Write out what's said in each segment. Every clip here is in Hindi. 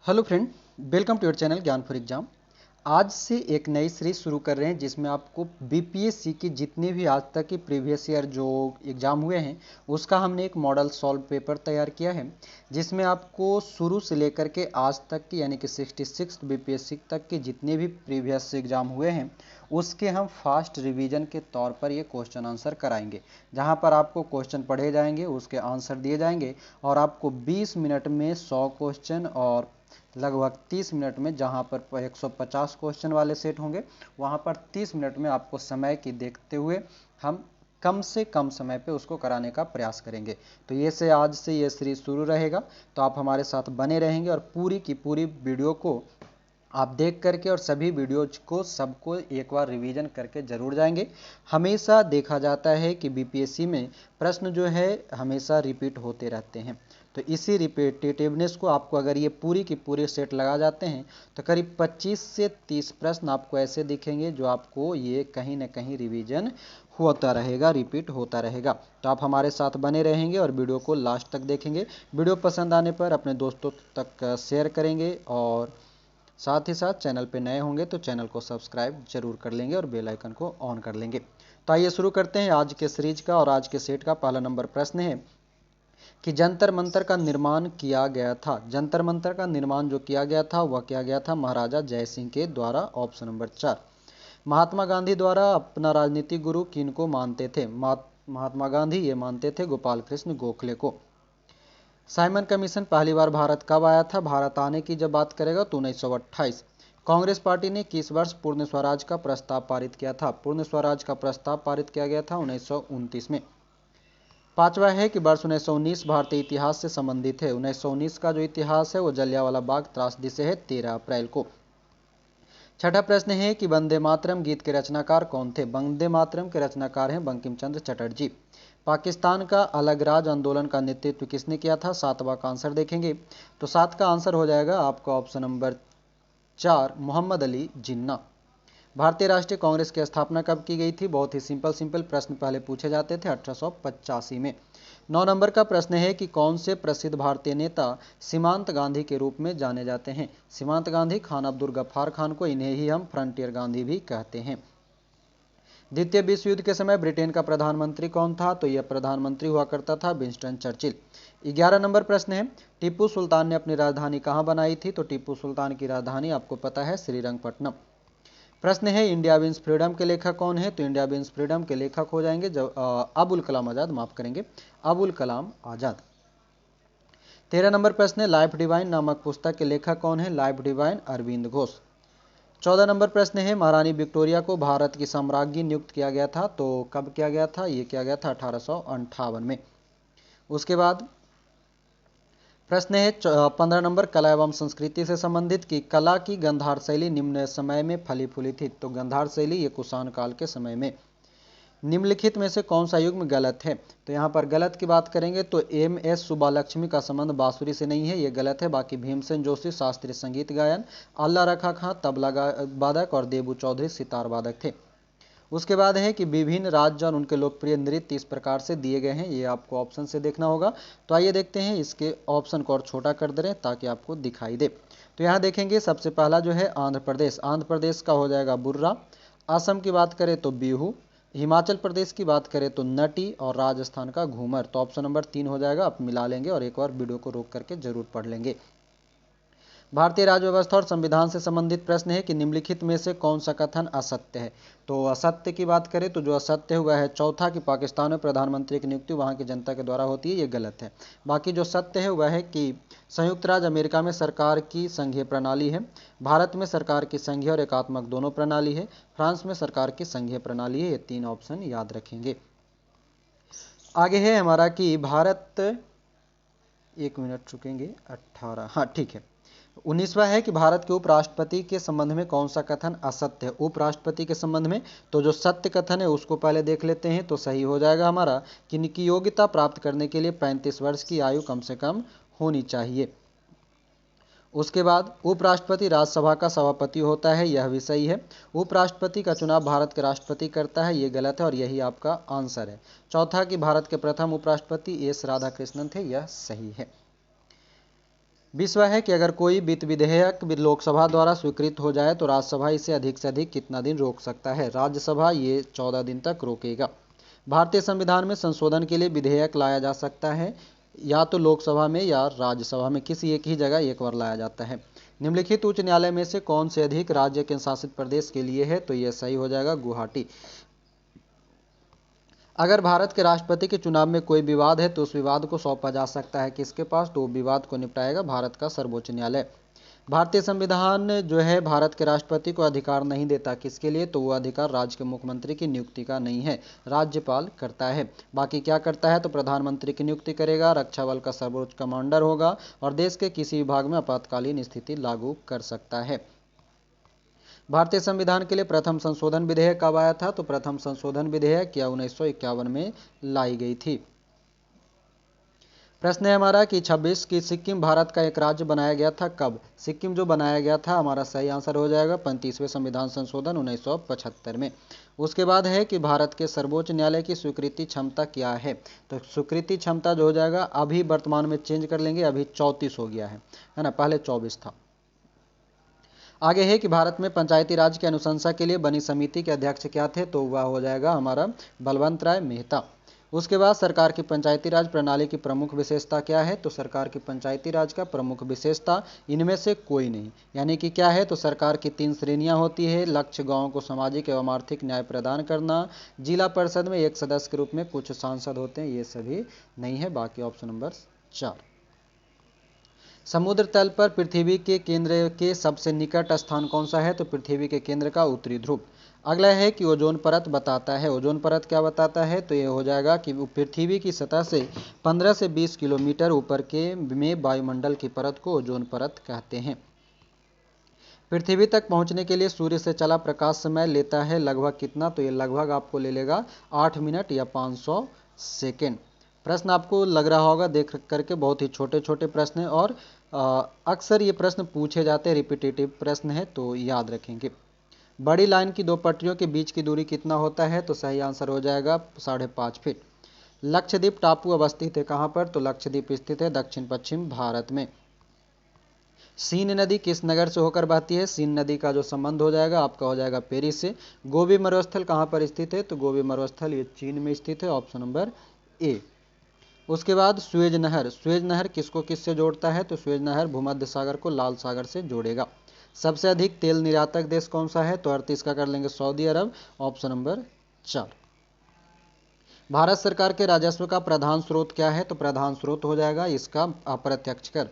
Hello friend, welcome to your channel Gyan for exam. आज से एक नई सीरीज शुरू कर रहे हैं जिसमें आपको बीपीएससी की जितने भी आज तक की प्रीवियस ईयर जो एग्ज़ाम हुए हैं उसका हमने एक मॉडल सॉल्व पेपर तैयार किया है, जिसमें आपको शुरू से लेकर के आज तक की यानी कि 66 बीपीएससी तक के जितने भी प्रीवियस एग्ज़ाम हुए हैं उसके हम फास्ट रिवीजन के तौर पर ये क्वेश्चन आंसर कराएंगे, जहां पर आपको क्वेश्चन पढ़े जाएंगे, उसके आंसर दिए जाएंगे और आपको 20 मिनट में 100 क्वेश्चन और लगभग 30 मिनट में, जहां पर 150 क्वेश्चन वाले सेट होंगे वहां पर 30 मिनट में आपको समय की देखते हुए हम कम से कम समय पे उसको कराने का प्रयास करेंगे। तो ये से आज से ये सीरीज शुरू रहेगा, तो आप हमारे साथ बने रहेंगे और पूरी की पूरी वीडियो को आप देख करके और सभी वीडियोज को सबको एक बार रिवीजन करके जरूर जाएंगे। हमेशा देखा जाता है कि बीपीएससी में प्रश्न जो है हमेशा रिपीट होते रहते हैं, तो इसी रिपीटेटिवनेस को आपको अगर ये पूरी की पूरी सेट लगा जाते हैं तो करीब 25 से 30 प्रश्न आपको ऐसे दिखेंगे जो आपको ये कहीं ना कहीं रिवीजन होता रहेगा, रिपीट होता रहेगा। तो आप हमारे साथ बने रहेंगे और वीडियो को लास्ट तक देखेंगे। वीडियो पसंद आने पर अपने दोस्तों तक शेयर करेंगे और साथ ही साथ चैनल पे नए होंगे तो चैनल को सब्सक्राइब जरूर कर लेंगे और बेल आइकन को ऑन कर लेंगे। तो आइए शुरू करते हैं आज के सीरीज का। और आज के सेट का पहला नंबर प्रश्न है कि जंतर मंतर का निर्माण किया गया था। जंतर मंतर का निर्माण जो किया गया था वह किया गया था महाराजा जय सिंह के द्वारा। Option number 4। महात्मा गांधी द्वारा अपना राजनीतिक गुरु किनको मानते थे? महात्मा गांधी ये मानते थे गोपाल कृष्ण गोखले को। साइमन कमीशन पहली बार भारत कब आया था? भारत आने की जब बात करेगा तो 1928। कांग्रेस पार्टी ने किस वर्ष पूर्ण स्वराज का प्रस्ताव पारित किया था? पूर्ण स्वराज का प्रस्ताव पारित किया गया था 1929 में। पांचवा है कि वर्ष 1919 भारतीय इतिहास से संबंधित है। 1919 का जो इतिहास है वो जलियांवाला बाग त्रासदी से है 13 अप्रैल को। छठा प्रश्न है कि वंदे मातरम गीत के रचनाकार कौन थे? वंदे मातरम के रचनाकार हैं बंकिम चंद्र चटर्जी। पाकिस्तान का अलग राज आंदोलन का नेतृत्व किसने किया था? सातवां का आंसर देखेंगे तो 7 का आंसर हो जाएगा आपका ऑप्शन नंबर 4 मोहम्मद अली जिन्ना। भारतीय राष्ट्रीय कांग्रेस की स्थापना कब की गई थी? बहुत ही सिंपल प्रश्न पहले पूछे जाते थे 1885 में। 9 नंबर का प्रश्न है कि कौन से प्रसिद्ध भारतीय नेता सीमांत गांधी के रूप में जाने जाते हैं? सीमांत गांधी खान अब्दुल गफ्फार खान को, इन्हें ही हम फ्रंटियर गांधी भी कहते हैं। द्वितीय विश्व युद्ध के समय ब्रिटेन का प्रधानमंत्री कौन था? तो यह प्रधानमंत्री हुआ करता था विंस्टन चर्चिल। 11 नंबर प्रश्न है टीपू सुल्तान ने अपनी राजधानी कहां बनाई थी? तो टीपू सुल्तान की राजधानी आपको पता है श्रीरंगपट्टनम। प्रश्न है इंडिया विंस फ्रीडम के लेखक कौन है? तो इंडिया विंस फ्रीडम के लेखक हो जाएंगे अबुल कलाम आजाद, माफ करेंगे, अबुल कलाम आजाद। 13 नंबर प्रश्न है लाइफ डिवाइन नामक पुस्तक के लेखक कौन है? Life Divine Aurobindo Ghosh. 14 नंबर प्रश्न है महारानी विक्टोरिया को भारत की सम्राज्ञी नियुक्त किया गया था, तो कब किया गया था? ये किया गया था 1858 में। उसके बाद प्रश्न है 15 नंबर कला एवं संस्कृति से संबंधित कि कला की गंधार शैली निम्न समय में फली फूली थी। तो गंधार शैली ये कुषाण काल के समय में। निम्नलिखित में से कौन सा युग्म गलत है? तो यहाँ पर गलत की बात करेंगे तो एम.एस. सुब्बालक्ष्मी का संबंध बांसुरी से नहीं है, ये गलत है। बाकी भीमसेन जोशी शास्त्रीय संगीत गायन, अल्लाह रखा खां तबला वादक और देबू चौधरी सितार वादक थे। उसके बाद है कि विभिन्न राज्य और उनके लोकप्रिय नृत्य इस प्रकार से दिए गए हैं, ये आपको ऑप्शन से देखना होगा। तो आइए देखते हैं, इसके ऑप्शन को और छोटा कर दे रहे हैं ताकि आपको दिखाई दे। तो यहाँ देखेंगे सबसे पहला जो है आंध्र प्रदेश, आंध्र प्रदेश का हो जाएगा बुर्रा। असम की बात करें तो बिहू, हिमाचल प्रदेश की बात करें तो नटी और राजस्थान का घूमर। तो ऑप्शन नंबर 3 हो जाएगा। आप मिला लेंगे और एक बार वीडियो को रोक करके जरूर पढ़ लेंगे। भारतीय राज्य व्यवस्था और संविधान से संबंधित प्रश्न है कि निम्नलिखित में से कौन सा कथन असत्य है? तो असत्य की बात करें तो जो असत्य हुआ है चौथा कि पाकिस्तान में प्रधानमंत्री की नियुक्ति वहां की जनता के द्वारा होती है, ये गलत है। बाकी जो सत्य है वह है कि संयुक्त राज्य अमेरिका में सरकार की संघीय प्रणाली है, भारत में सरकार की संघीय और एकात्मक दोनों प्रणाली है, फ्रांस में सरकार की संघीय प्रणाली है। ये 3 ऑप्शन याद रखेंगे। आगे है हमारा कि भारत, 1 मिनट रुकेंगे, 18, हाँ ठीक है। 19वां है कि भारत के उपराष्ट्रपति के संबंध में कौन सा कथन असत्य है? उपराष्ट्रपति के संबंध में तो जो सत्य कथन है उसको पहले देख लेते हैं। तो सही हो जाएगा हमारा कि इनकी योग्यता प्राप्त करने के लिए 35 वर्ष की आयु कम से कम होनी चाहिए। उसके बाद उपराष्ट्रपति राज्यसभा का सभापति होता है, यह भी सही है। उपराष्ट्रपति का चुनाव भारत के राष्ट्रपति करता है, ये गलत है और यही आपका आंसर है। चौथा कि भारत के प्रथम उपराष्ट्रपति एस राधाकृष्णन थे, यह सही है। विषय है कि अगर कोई वित्त विधेयक लोकसभा द्वारा स्वीकृत हो जाए तो राज्यसभा इसे अधिक से अधिक कितना दिन रोक सकता है। राज्यसभा ये 14 दिन तक रोकेगा। भारतीय संविधान में संशोधन के लिए विधेयक लाया जा सकता है या तो लोकसभा में या राज्यसभा में, किसी एक ही जगह एक बार लाया जाता है। निम्नलिखित उच्च न्यायालय में से कौन से अधिक राज्य केंद्र शासित प्रदेश के लिए है, तो यह सही हो जाएगा गुवाहाटी। अगर भारत के राष्ट्रपति के चुनाव में कोई विवाद है तो उस विवाद को सौंपा जा सकता है किसके पास, तो विवाद को निपटाएगा भारत का सर्वोच्च न्यायालय। भारतीय संविधान जो है भारत के राष्ट्रपति को अधिकार नहीं देता, किसके लिए, तो वो अधिकार राज्य के मुख्यमंत्री की नियुक्ति का नहीं है, राज्यपाल करता है। बाकी क्या करता है, तो प्रधानमंत्री की नियुक्ति करेगा, रक्षा बल का सर्वोच्च कमांडर होगा और देश के किसी विभाग में आपातकालीन स्थिति लागू कर सकता है। भारतीय संविधान के लिए प्रथम संशोधन विधेयक कब आया था, तो प्रथम संशोधन विधेयक या 1951 में लाई गई थी। प्रश्न है हमारा कि 26 की सिक्किम भारत का एक राज्य बनाया गया था कब। सिक्किम जो बनाया गया था, हमारा सही आंसर हो जाएगा 35वें संविधान संशोधन 1975 में। उसके बाद है कि भारत के सर्वोच्च न्यायालय की स्वीकृति क्षमता क्या है, तो स्वीकृति क्षमता जो हो जाएगा, अभी वर्तमान में चेंज कर लेंगे, अभी 34 हो गया है ना, पहले 24 था। आगे है कि भारत में पंचायती राज की अनुशंसा के लिए बनी समिति के अध्यक्ष क्या थे, तो वह हो जाएगा हमारा बलवंत राय मेहता। उसके बाद सरकार की पंचायती राज प्रणाली की प्रमुख विशेषता क्या है, तो सरकार की पंचायती राज का प्रमुख विशेषता इनमें से कोई नहीं, यानी कि क्या है, तो सरकार की 3 श्रेणियां होती है। लक्ष्य गांव को सामाजिक एवं आर्थिक न्याय प्रदान करना, जिला परिषद में एक सदस्य के रूप में कुछ सांसद होते हैं, ये सभी नहीं है। बाकी ऑप्शन नंबर 4। समुद्र तल पर पृथ्वी के केंद्र के सबसे निकट स्थान कौन सा है, तो पृथ्वी के केंद्र का उत्तरी ध्रुव। अगला है कि ओजोन परत बताता है, ओजोन परत क्या बताता है, तो ये हो जाएगा कि पृथ्वी की सतह से 15 से 20 किलोमीटर ऊपर के में वायुमंडल की परत को ओजोन परत कहते हैं। पृथ्वी तक पहुंचने के लिए सूर्य से चला प्रकाश समय लेता है लगभग कितना, तो ये लगभग आपको ले लेगा 8 मिनट या 500 सेकेंड। प्रश्न आपको लग रहा होगा देख करके बहुत ही छोटे छोटे प्रश्न हैं और अक्सर ये प्रश्न पूछे जाते हैं, रिपीटेटिव प्रश्न है, तो याद रखेंगे। बड़ी लाइन की 2 पटरियों के बीच की दूरी कितना होता है, तो सही आंसर हो जाएगा 5.5 फीट। लक्षद्वीप टापू अवस्थित है कहाँ पर, तो लक्षद्वीप स्थित है दक्षिण पश्चिम भारत में। सीन नदी किस नगर से होकर बहती है, सीन नदी का जो संबंध हो जाएगा आपका हो जाएगा पेरिस से। गोबी मरुस्थल कहाँ पर स्थित है, तो गोबी मरुस्थल ये चीन में स्थित है, ऑप्शन नंबर ए। उसके बाद स्वेज नहर, स्वेज नहर किसको किससे जोड़ता है, तो स्वेज नहर भूमध्य सागर को लाल सागर से जोड़ेगा। सबसे अधिक तेल निर्यातक देश कौन सा है, तो 38 का कर लेंगे सऊदी अरब, ऑप्शन नंबर 4। भारत सरकार के राजस्व का प्रधान स्रोत क्या है, तो प्रधान स्रोत हो जाएगा इसका अप्रत्यक्ष कर।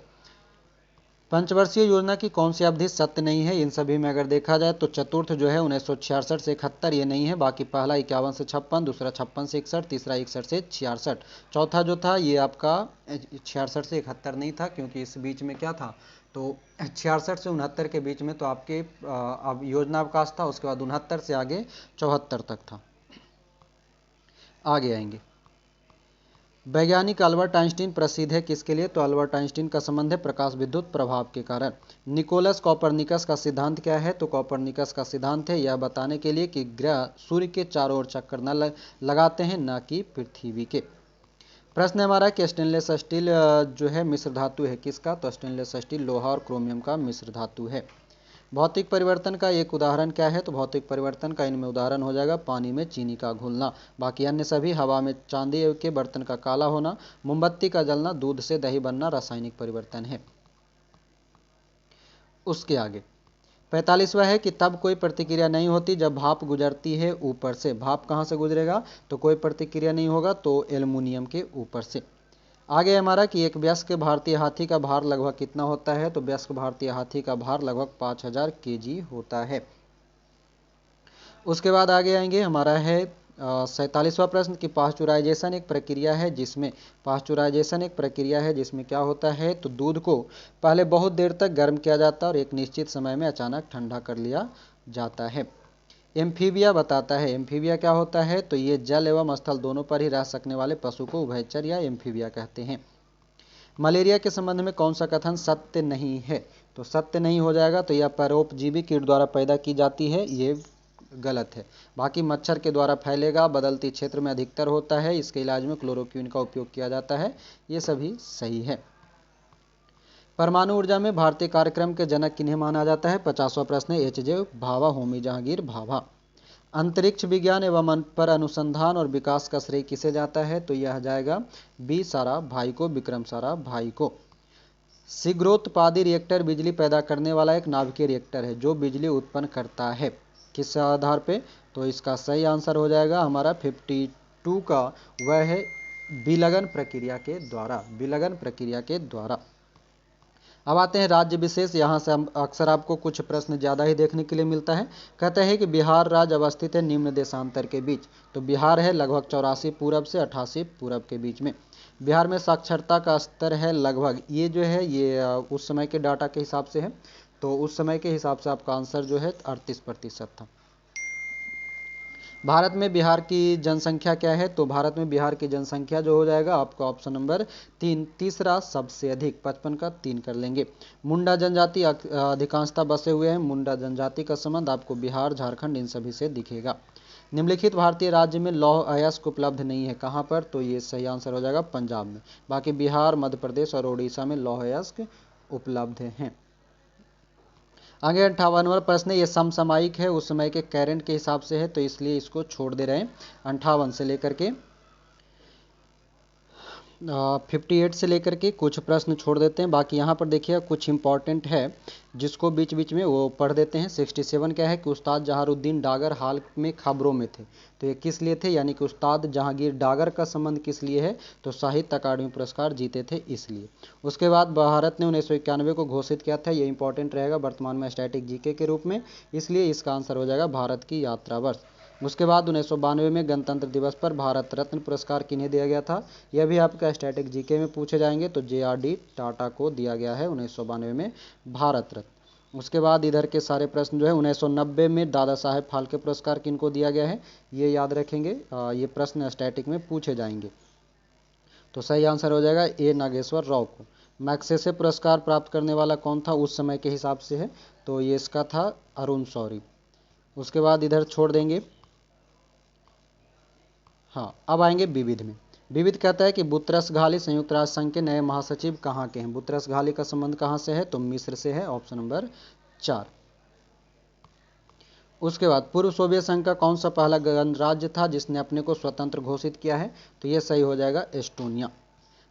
पंचवर्षीय योजना की कौन सी अवधि सत्य नहीं है, इन सभी में अगर देखा जाए तो चतुर्थ जो है 1966 से 71 ये नहीं है, बाकी पहला 51 से 56, दूसरा 56 से 61, तीसरा 61 से 66, चौथा जो था ये आपका 66 से 71 नहीं था क्योंकि इस बीच में क्या था, तो 66 से 69 के बीच में तो आपके अब योजना अवकाश था, उसके बाद 69 से आगे 74 तक था। आगे आएंगे, वैज्ञानिक अल्बर्ट आइंस्टीन प्रसिद्ध है किसके लिए, तो अल्बर्ट आइंस्टीन का संबंध है प्रकाश विद्युत प्रभाव के कारण। निकोलस कॉपरनिकस का सिद्धांत क्या है, तो कॉपरनिकस का सिद्धांत है यह बताने के लिए कि ग्रह सूर्य के चारों ओर चक्कर न लगाते हैं, न कि पृथ्वी के। प्रश्न हमारा कि स्टेनलेस स्टील जो है मिश्र धातु है किसका, तो स्टेनलेस स्टील लोहा और क्रोमियम का मिश्र धातु है। भौतिक परिवर्तन का एक उदाहरण क्या है, तो भौतिक परिवर्तन का इनमें उदाहरण हो जाएगा पानी में चीनी का घुलना, बाकी अन्य सभी हवा में चांदी के बर्तन का काला होना, मोमबत्ती का जलना, दूध से दही बनना रासायनिक परिवर्तन है। उसके आगे 45वां है कि तब कोई प्रतिक्रिया नहीं होती जब भाप गुजरती है ऊपर से। भाप कहाँ से गुजरेगा, तो कोई प्रतिक्रिया नहीं होगा, तो एल्युमिनियम के ऊपर से। आगे हमारा कि एक वयस्क भारतीय हाथी का भार लगभग कितना होता है, तो वयस्क भारतीय हाथी का भार लगभग 5000 केजी होता है। उसके बाद आगे आएंगे हमारा है 47वां प्रश्न कि पास्चुराइजेशन एक प्रक्रिया है जिसमें क्या होता है, तो दूध को पहले बहुत देर तक गर्म किया जाता है और एक निश्चित समय में अचानक ठंडा कर लिया जाता है। एम्फीबिया बताता है, एम्फीबिया क्या होता है, तो ये जल एवं स्थल दोनों पर ही रह सकने वाले पशु को उभयचर या एम्फीबिया कहते हैं। मलेरिया के संबंध में कौन सा कथन सत्य नहीं है, तो सत्य नहीं हो जाएगा, तो यह परोपजीवी कीट द्वारा पैदा की जाती है, ये गलत है। बाकी मच्छर के द्वारा फैलेगा, बदलती क्षेत्र में अधिकतर होता है, इसके इलाज में क्लोरोक्विन का उपयोग किया जाता है, ये सभी सही है। परमाणु ऊर्जा में भारतीय कार्यक्रम के जनक किन्हें माना जाता है? 50वां प्रश्न है, एच.जे. भाभा, होमी जहांगीर भाभा। अंतरिक्ष विज्ञान एवं पर अनुसंधान और विकास का श्रेय किसे जाता है? तो यह जाएगा बी साराभाई को, विक्रम साराभाई को। शीघ्रोत्पादी रिएक्टर बिजली पैदा करने वाला एक नाभिकीय रिएक्टर है जो बिजली उत्पन्न करता है। किस आधार पे? तो इसका सही आंसर हो जाएगा हमारा 52 का, वह है विलगन प्रक्रिया के द्वारा, विलगन प्रक्रिया के द्वारा। अब आते हैं राज्य विशेष। यहाँ से अक्सर आपको कुछ प्रश्न ज़्यादा ही देखने के लिए मिलता है। कहते हैं कि बिहार राज्य अवस्थित है निम्न देशांतर के बीच। तो बिहार है लगभग 84 पूरब से 88 पूरब के बीच में। बिहार में साक्षरता का स्तर है लगभग, ये जो है ये उस समय के डाटा के हिसाब से है, तो उस समय के हिसाब से आपका आंसर जो है 38% था। भारत में बिहार की जनसंख्या क्या है? तो भारत में बिहार की जनसंख्या जो हो जाएगा आपका ऑप्शन नंबर 3, तीसरा सबसे अधिक, 55 का 3 कर लेंगे। मुंडा जनजाति अधिकांशतः बसे हुए हैं। मुंडा जनजाति का संबंध आपको बिहार, झारखंड इन सभी से दिखेगा। निम्नलिखित भारतीय राज्य में लौह अयस्क उपलब्ध नहीं है, कहाँ पर? तो ये सही आंसर हो जाएगा पंजाब में। बाकी बिहार, मध्य प्रदेश और उड़ीसा में लौह अयस्क उपलब्ध हैं। आगे 58वां प्रश्न, ये समसामयिक है, उस समय के करंट के हिसाब से है, तो इसलिए इसको छोड़ दे रहे हैं। 58 से लेकर के 58 से लेकर के कुछ प्रश्न छोड़ देते हैं। बाकी यहाँ पर देखिए कुछ इंपॉर्टेंट है जिसको बीच बीच में वो पढ़ देते हैं। 67 क्या है कि उस्ताद जहारुद्दीन डागर हाल में खबरों में थे, तो ये किस लिए थे? यानी कि उस्ताद जहांगीर डागर का संबंध किस लिए है? तो साहित्य अकादमी पुरस्कार जीते थे इसलिए। उसके बाद भारत ने 1991 को घोषित किया था, ये इंपॉर्टेंट रहेगा वर्तमान में स्टैटिक जीके के रूप में, इसलिए इसका आंसर हो जाएगा भारत की यात्रा वर्ष। उसके बाद 1992 में गणतंत्र दिवस पर भारत रत्न पुरस्कार किन्हें दिया गया था? यह भी आपका स्टैटिक जीके में पूछे जाएंगे, तो JRD टाटा को दिया गया है 1992 में भारत रत्न। उसके बाद इधर के सारे प्रश्न जो है 1990 में दादा साहेब फाल्के पुरस्कार किनको दिया गया है, ये याद रखेंगे, ये प्रश्न स्टैटिक में पूछे जाएंगे। तो सही आंसर हो जाएगा ए नागेश्वर राव को। मैग्सेसे पुरस्कार प्राप्त करने वाला कौन था उस समय के हिसाब से है? तो ये इसका था अरुण शौरी। उसके बाद इधर छोड़ देंगे। हाँ, अब आएंगे विविध में। विविध कहता है कि बुतरस घाली संयुक्त राष्ट्र संघ के नए महासचिव कहाँ के हैं? बुतरस घाली का संबंध कहाँ से है? तो मिस्र से है, ऑप्शन नंबर 4। उसके बाद पूर्व सोवियत संघ का कौन सा पहला गणराज्य था जिसने अपने को स्वतंत्र घोषित किया है? तो यह सही हो जाएगा एस्टोनिया।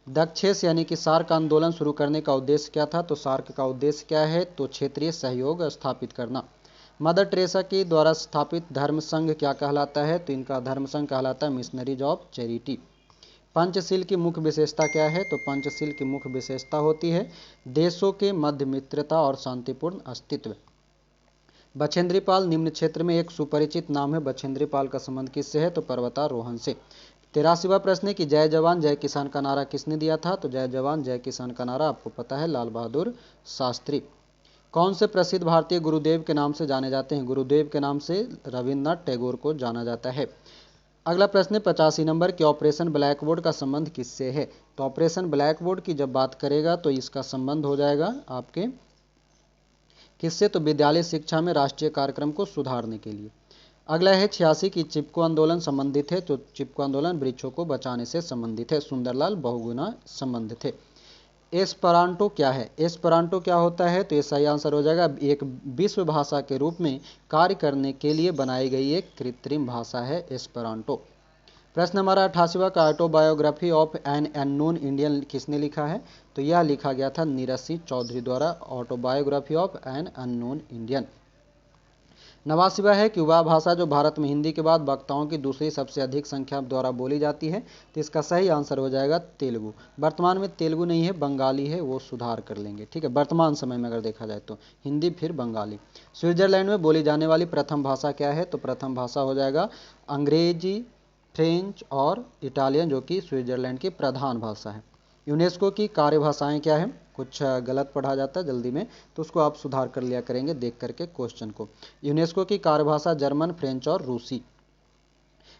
दक्षेस यानी कि सार्क आंदोलन शुरू करने का उद्देश्य क्या था? तो सार्क का उद्देश्य क्या है? तो क्षेत्रीय सहयोग स्थापित करना। मदर टेरेसा के द्वारा स्थापित धर्म संघ क्या कहलाता है? तो इनका धर्म संघ कहलाता है मिशनरीज ऑफ चैरिटी। पंचशील की मुख्य विशेषता क्या है? तो पंचशील की मुख्य विशेषता होती है देशों के मध्य मित्रता और शांतिपूर्ण अस्तित्व। बछेंद्रीपाल निम्न क्षेत्र में एक सुपरिचित नाम है, बछेंद्रीपाल का संबंध किससे है? तो पर्वतारोहण से। 83वां प्रश्न है कि जय जवान जय किसान का नारा किसने दिया था? तो जय जवान जय किसान का नारा आपको पता है लाल बहादुर शास्त्री। कौन से प्रसिद्ध भारतीय गुरुदेव के नाम से जाने जाते हैं? गुरुदेव के नाम से रविन्द्रनाथ टैगोर को जाना जाता है। अगला प्रश्न है 85 नंबर कि ऑपरेशन ब्लैक बोर्ड का संबंध किससे है? तो ऑपरेशन ब्लैक बोर्ड की जब बात करेगा तो इसका संबंध हो जाएगा आपके किससे? तो विद्यालय शिक्षा में राष्ट्रीय कार्यक्रम को सुधारने के लिए। अगला है 86 की चिपको आंदोलन संबंधित है, तो चिपको आंदोलन वृक्षों को बचाने से संबंधित है, सुंदरलाल बहुगुणा संबंध थे। एस्परांटो क्या है? एस्परांटो क्या होता है? तो ये सही आंसर हो जाएगा एक विश्व भाषा के रूप में कार्य करने के लिए बनाई गई एक कृत्रिम भाषा है एस्परांटो। प्रश्न हमारा 88वां का autobiography of an unknown Indian किसने लिखा है? तो यह लिखा गया था नीरज सिंह चौधरी द्वारा, autobiography of an unknown Indian. 89वां है कि युवा भाषा जो भारत में हिंदी के बाद वक्ताओं की दूसरी सबसे अधिक संख्या द्वारा बोली जाती है, तो इसका सही आंसर हो जाएगा तेलुगु। वर्तमान में तेलुगु नहीं है, बंगाली है, वो सुधार कर लेंगे, ठीक है। वर्तमान समय में अगर देखा जाए तो हिंदी फिर बंगाली। स्विट्जरलैंड में बोली जाने वाली प्रथम भाषा क्या है? तो प्रथम भाषा हो जाएगा अंग्रेजी, फ्रेंच और इटालियन, जो कि स्विट्जरलैंड की प्रधान भाषा है। यूनेस्को की कार्यभाषाएं क्या है? कुछ गलत पढ़ा जाता है जल्दी में, तो उसको आप सुधार कर लिया करेंगे देख करके क्वेश्चन को। यूनेस्को की कार्यभाषा जर्मन, फ्रेंच और रूसी।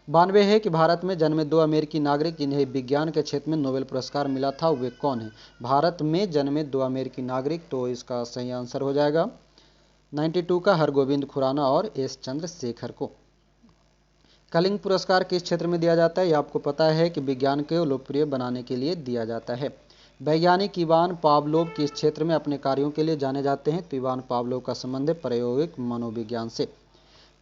92 है कि भारत में जन्मे 2 अमेरिकी नागरिक जिन्हें विज्ञान के क्षेत्र में नोबेल पुरस्कार मिला था, वे कौन है? भारत में जन्मे 2 अमेरिकी नागरिक, तो इसका सही आंसर हो जाएगा 92 का हरगोविंद खुराना और एस चंद्रशेखर को। कलिंग पुरस्कार किस क्षेत्र में दिया जाता है? ये आपको पता है कि विज्ञान को लोकप्रिय बनाने के लिए दिया जाता है। वैज्ञानिक इवान पावलोव किस क्षेत्र में अपने कार्यों के लिए जाने जाते हैं? तो इवान पावलोव का संबंध है प्रायोगिक मनोविज्ञान से।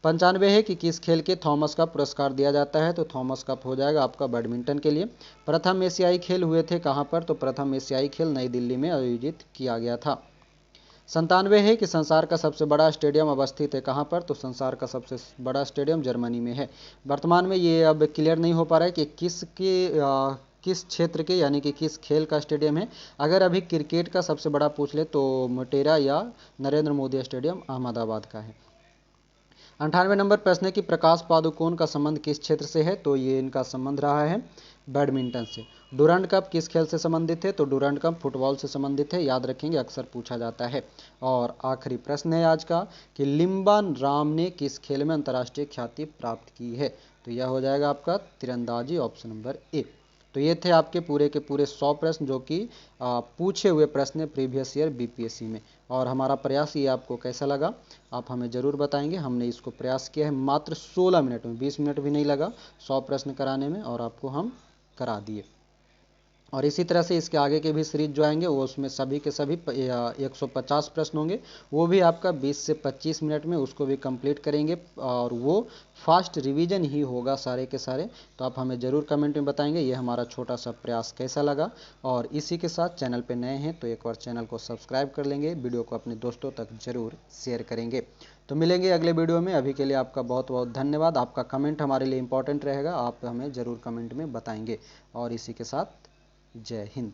95 है कि किस खेल के थॉमस कप पुरस्कार दिया जाता है? तो थॉमस कप हो जाएगा आपका बैडमिंटन के लिए। प्रथम एशियाई खेल हुए थे कहाँ पर? तो प्रथम एशियाई खेल नई दिल्ली में आयोजित किया गया था। 97 है कि संसार का सबसे बड़ा स्टेडियम अवस्थित है कहाँ पर? तो संसार का सबसे बड़ा स्टेडियम जर्मनी में है। वर्तमान में ये अब क्लियर नहीं हो पा रहा है कि किस क्षेत्र के यानी कि किस खेल का स्टेडियम है। अगर अभी क्रिकेट का सबसे बड़ा पूछ ले तो मोटेरा या नरेंद्र मोदी स्टेडियम अहमदाबाद का है। 98 नंबर प्रश्न है कि प्रकाश पादुकोण का संबंध किस क्षेत्र से है? तो ये इनका संबंध रहा है बैडमिंटन से। डुरंड कप किस खेल से संबंधित है? तो डुरंड कप फुटबॉल से संबंधित है, याद रखेंगे अक्सर पूछा जाता है। और आखिरी प्रश्न है आज का कि लिम्बा राम ने किस खेल में अंतर्राष्ट्रीय ख्याति प्राप्त की है? तो यह हो जाएगा आपका तीरंदाजी, ऑप्शन नंबर ए। तो ये थे आपके पूरे के पूरे 100 प्रश्न जो कि पूछे हुए प्रश्न है प्रीवियस ईयर बीपीएससी में। और हमारा प्रयास ये आपको कैसा लगा आप हमें ज़रूर बताएंगे। हमने इसको प्रयास किया है मात्र 16 मिनट में, 20 मिनट भी नहीं लगा 100 प्रश्न कराने में, और आपको हम करा दिए। और इसी तरह से इसके आगे के भी सीरीज जो आएंगे वो उसमें सभी के सभी 150 प्रश्न होंगे, वो भी आपका 20 से 25 मिनट में उसको भी कंप्लीट करेंगे, और वो फास्ट रिवीजन ही होगा सारे के सारे। तो आप हमें ज़रूर कमेंट में बताएंगे ये हमारा छोटा सा प्रयास कैसा लगा। और इसी के साथ चैनल पे नए हैं तो एक बार चैनल को सब्सक्राइब कर लेंगे, वीडियो को अपने दोस्तों तक ज़रूर शेयर करेंगे। तो मिलेंगे अगले वीडियो में, अभी के लिए आपका बहुत बहुत धन्यवाद। आपका कमेंट हमारे लिए इंपॉर्टेंट रहेगा, आप हमें ज़रूर कमेंट में बताएंगे। और इसी के साथ जय हिंद।